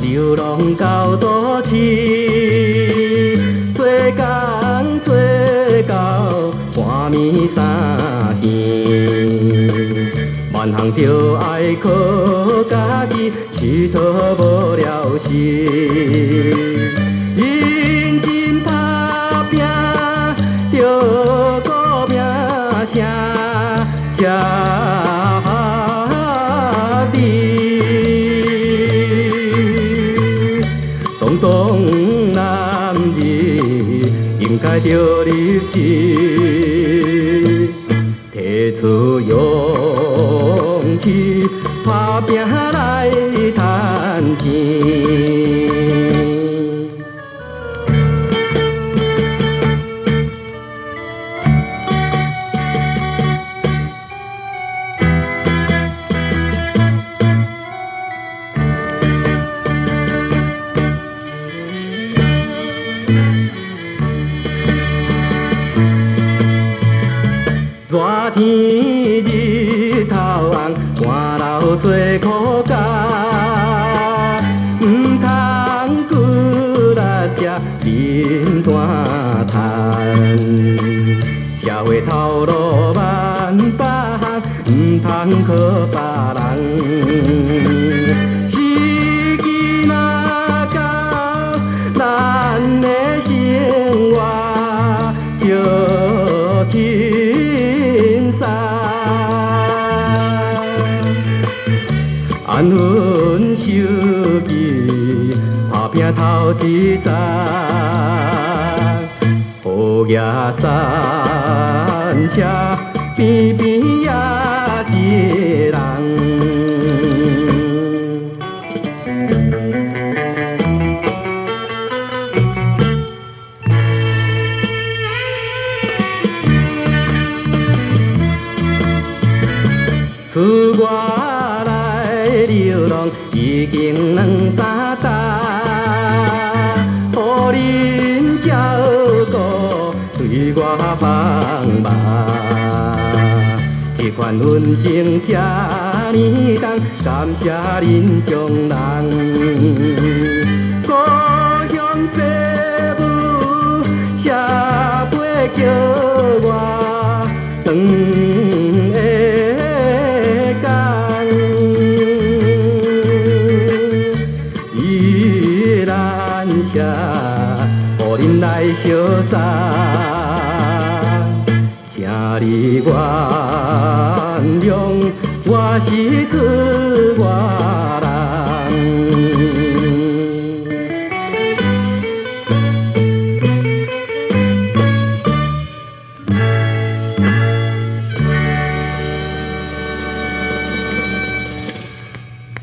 流浪到都市，做工做到半暝三更，万项着爱靠家己，佚佗无了时。认真打拼，着顾命声，才合理。当当男儿应该着立志，提出勇气，打拼来赚钱。热天日头红，汗流做苦工，唔通骨力吃面单摊。社会头路万百项，唔通靠别人。时机若到，咱的生活就轻松。安分守己，打拼头一站，好野山车边边也是人。自我来流浪已经2、3担，予恁照顾对我放马。这款温情这呢重，感谢恁众人。故乡父母写杯叫我长的。写，互恁来相送，请你原谅，我是自我。